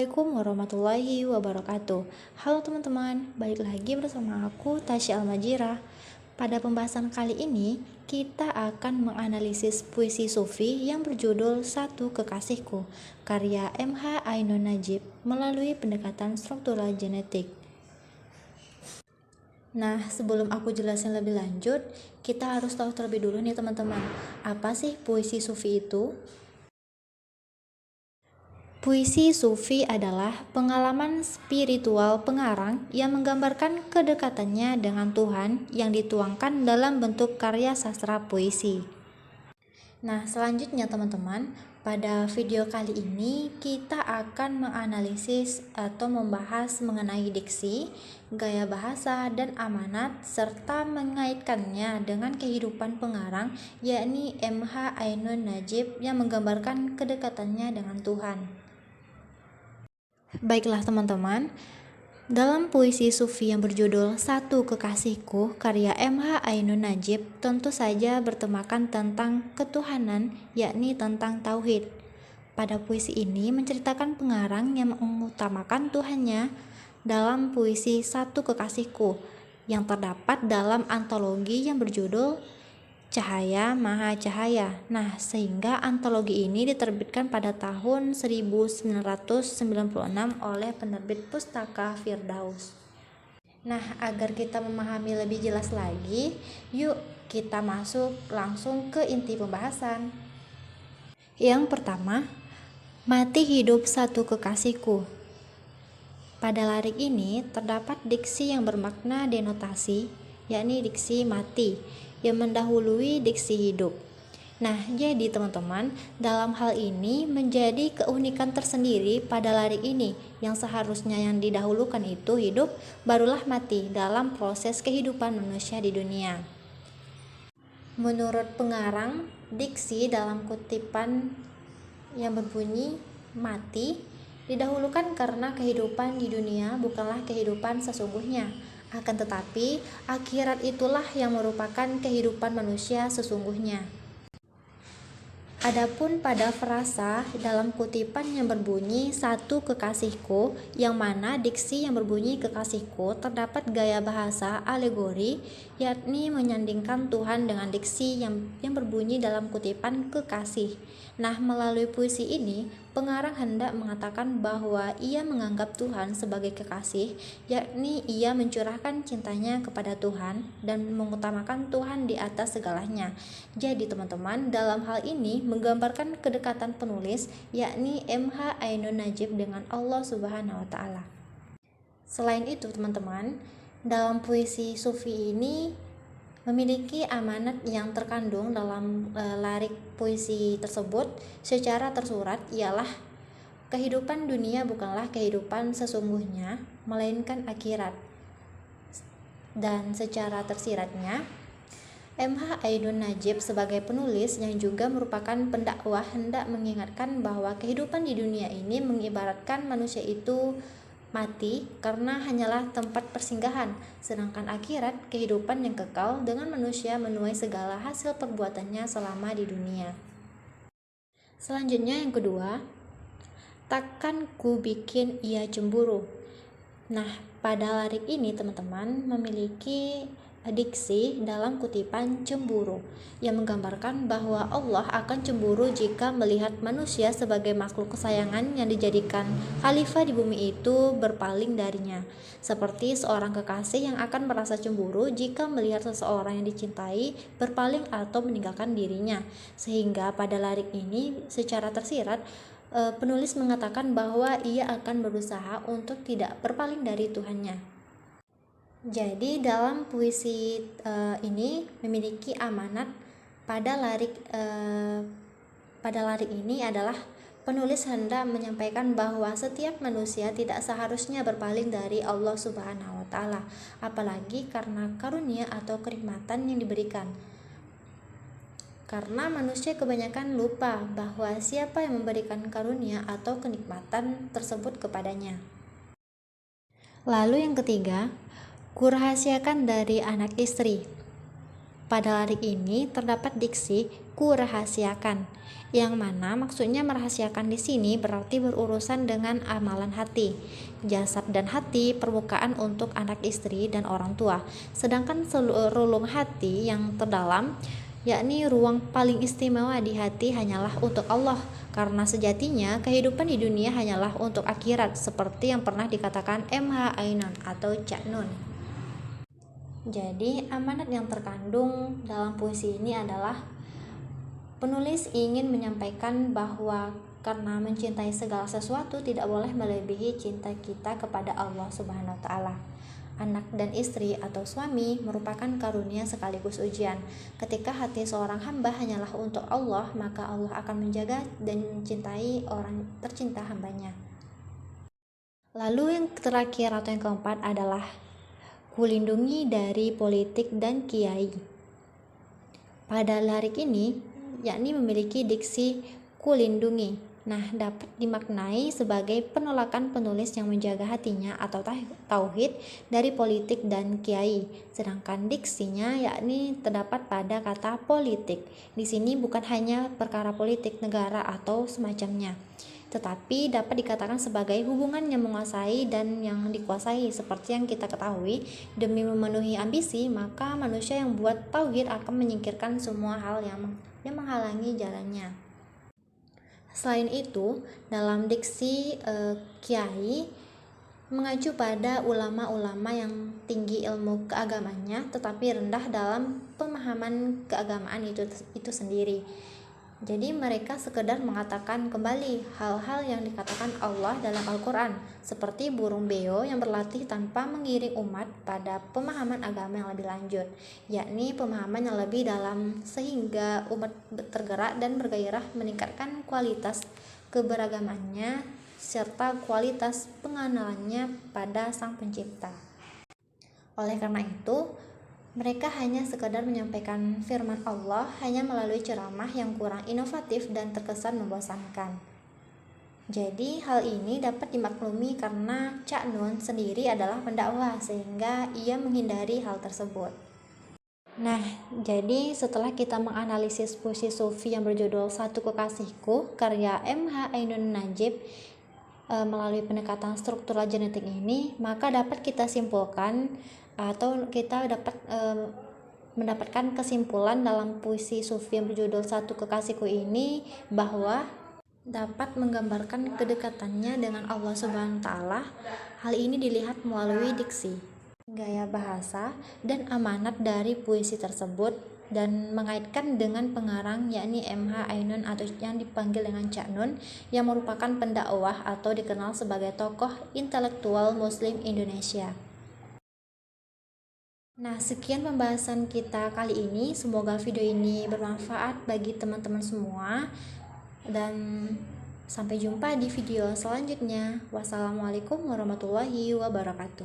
Assalamualaikum warahmatullahi wabarakatuh. Halo teman-teman, balik lagi bersama aku Tasya Almajira. Pada pembahasan kali ini, kita akan menganalisis puisi Sufi yang berjudul Satu Kekasihku, karya M.H. Ainun Nadjib melalui pendekatan struktural genetik. Nah, sebelum aku jelasin lebih lanjut, kita harus tahu terlebih dulu nih teman-teman, apa sih puisi Sufi itu? Puisi Sufi adalah pengalaman spiritual pengarang yang menggambarkan kedekatannya dengan Tuhan yang dituangkan dalam bentuk karya sastra puisi. Nah, selanjutnya teman-teman, pada video kali ini kita akan menganalisis atau membahas mengenai diksi, gaya bahasa, dan amanat, serta mengaitkannya dengan kehidupan pengarang, yakni M.H. Ainun Nadjib yang menggambarkan kedekatannya dengan Tuhan. Baiklah teman-teman, dalam puisi Sufi yang berjudul Satu Kekasihku karya M.H. Ainun Nadjib tentu saja bertemakan tentang ketuhanan, yakni tentang tauhid. Pada puisi ini menceritakan pengarang yang mengutamakan Tuhannya dalam puisi Satu Kekasihku yang terdapat dalam antologi yang berjudul Cahaya Maha Cahaya. Nah, sehingga antologi ini diterbitkan pada tahun 1996 oleh penerbit Pustaka Firdaus. Nah, agar kita memahami lebih jelas lagi, yuk kita masuk langsung ke inti pembahasan. Yang pertama, mati hidup satu kekasihku. Pada lirik ini terdapat diksi yang bermakna denotasi, yakni diksi mati, yang mendahului diksi hidup. Nah, jadi teman-teman, dalam hal ini menjadi keunikan tersendiri pada lirik ini, yang seharusnya yang didahulukan itu hidup, barulah mati dalam proses kehidupan manusia di dunia. Menurut pengarang, diksi dalam kutipan yang berbunyi mati didahulukan karena kehidupan di dunia bukanlah kehidupan sesungguhnya. Akan tetapi, akhirat itulah yang merupakan kehidupan manusia sesungguhnya. Adapun pada frasa dalam kutipan yang berbunyi Satu Kekasihku, yang mana diksi yang berbunyi kekasihku terdapat gaya bahasa alegori, yakni menyandingkan Tuhan dengan diksi yang berbunyi dalam kutipan kekasih. Nah, melalui puisi ini, pengarang hendak mengatakan bahwa ia menganggap Tuhan sebagai kekasih, yakni ia mencurahkan cintanya kepada Tuhan dan mengutamakan Tuhan di atas segalanya. Jadi teman-teman, dalam hal ini menggambarkan kedekatan penulis, yakni M.H. Ainun Nadjib dengan Allah Subhanahu wa Ta'ala. Selain itu teman-teman, dalam puisi Sufi ini memiliki amanat yang terkandung dalam lirik puisi tersebut secara tersurat, ialah kehidupan dunia bukanlah kehidupan sesungguhnya, melainkan akhirat. Dan secara tersiratnya, M.H. Ainun Nadjib sebagai penulis yang juga merupakan pendakwah hendak mengingatkan bahwa kehidupan di dunia ini mengibaratkan manusia itu mati karena hanyalah tempat persinggahan, sedangkan akhirat kehidupan yang kekal dengan manusia menuai segala hasil perbuatannya selama di dunia. Selanjutnya yang kedua, takkan ku bikin ia cemburu. Nah, pada lirik ini teman-teman memiliki diksi dalam kutipan cemburu yang menggambarkan bahwa Allah akan cemburu jika melihat manusia sebagai makhluk kesayangan yang dijadikan khalifah di bumi itu berpaling darinya, seperti seorang kekasih yang akan merasa cemburu jika melihat seseorang yang dicintai berpaling atau meninggalkan dirinya. Sehingga pada lirik ini secara tersirat penulis mengatakan bahwa ia akan berusaha untuk tidak berpaling dari Tuhannya. Jadi dalam puisi ini memiliki amanat pada lirik ini adalah penulis hendak menyampaikan bahwa setiap manusia tidak seharusnya berpaling dari Allah Subhanahu wa Ta'ala, apalagi karena karunia atau kenikmatan yang diberikan. Karena manusia kebanyakan lupa bahwa siapa yang memberikan karunia atau kenikmatan tersebut kepadanya. Lalu yang ketiga, kurahasiakan dari anak istri. Pada lirik ini terdapat diksi kurahasiakan, yang mana maksudnya merahasiakan di sini berarti berurusan dengan amalan hati, jasad dan hati, permukaan untuk anak istri dan orang tua. Sedangkan relung hati yang terdalam, yakni ruang paling istimewa di hati hanyalah untuk Allah, karena sejatinya kehidupan di dunia hanyalah untuk akhirat, seperti yang pernah dikatakan M.H. Ainon atau Cak Nun. Jadi, amanat yang terkandung dalam puisi ini adalah penulis ingin menyampaikan bahwa karena mencintai segala sesuatu tidak boleh melebihi cinta kita kepada Allah Subhanahu wa taala. Anak dan istri atau suami merupakan karunia sekaligus ujian. Ketika hati seorang hamba hanyalah untuk Allah, maka Allah akan menjaga dan mencintai orang tercinta hambanya. Lalu yang terakhir atau yang keempat adalah kulindungi dari politik dan kiai. Pada lirik ini, yakni memiliki diksi kulindungi. Nah, dapat dimaknai sebagai penolakan penulis yang menjaga hatinya atau tauhid dari politik dan kiai. Sedangkan diksinya yakni terdapat pada kata politik. Di sini bukan hanya perkara politik negara atau semacamnya, tetapi dapat dikatakan sebagai hubungan yang menguasai dan yang dikuasai. Seperti yang kita ketahui, demi memenuhi ambisi, maka manusia yang buat tauhid akan menyingkirkan semua hal yang menghalangi jalannya. Selain itu, dalam diksi kiai mengacu pada ulama-ulama yang tinggi ilmu keagamannya tetapi rendah dalam pemahaman keagamaan itu sendiri. Jadi mereka sekedar mengatakan kembali hal-hal yang dikatakan Allah dalam Al-Quran, seperti burung beo yang berlatih tanpa mengiring umat pada pemahaman agama yang lebih lanjut, yakni pemahaman yang lebih dalam sehingga umat tergerak dan bergairah meningkatkan kualitas keberagamannya serta kualitas pengenalannya pada Sang Pencipta. Oleh karena itu, mereka hanya sekedar menyampaikan firman Allah hanya melalui ceramah yang kurang inovatif dan terkesan membosankan. Jadi hal ini dapat dimaklumi karena Cak Nun sendiri adalah pendakwah sehingga ia menghindari hal tersebut. Nah, jadi setelah kita menganalisis puisi sufi yang berjudul Satu Kekasihku karya M.H. Ainun Najib melalui pendekatan struktural genetik ini, maka dapat kita simpulkan atau kita dapat mendapatkan kesimpulan dalam puisi sufi yang berjudul Satu Kekasihku ini bahwa dapat menggambarkan kedekatannya dengan Allah Subhanahu wa taala. Hal ini dilihat melalui diksi, gaya bahasa, dan amanat dari puisi tersebut dan mengaitkan dengan pengarang yakni M.H. Ainun atau yang dipanggil dengan Cak Nun yang merupakan pendakwah atau dikenal sebagai tokoh intelektual muslim Indonesia. Nah, sekian pembahasan kita kali ini. Semoga video ini bermanfaat bagi teman-teman semua. Dan sampai jumpa di video selanjutnya. Wassalamualaikum warahmatullahi wabarakatuh.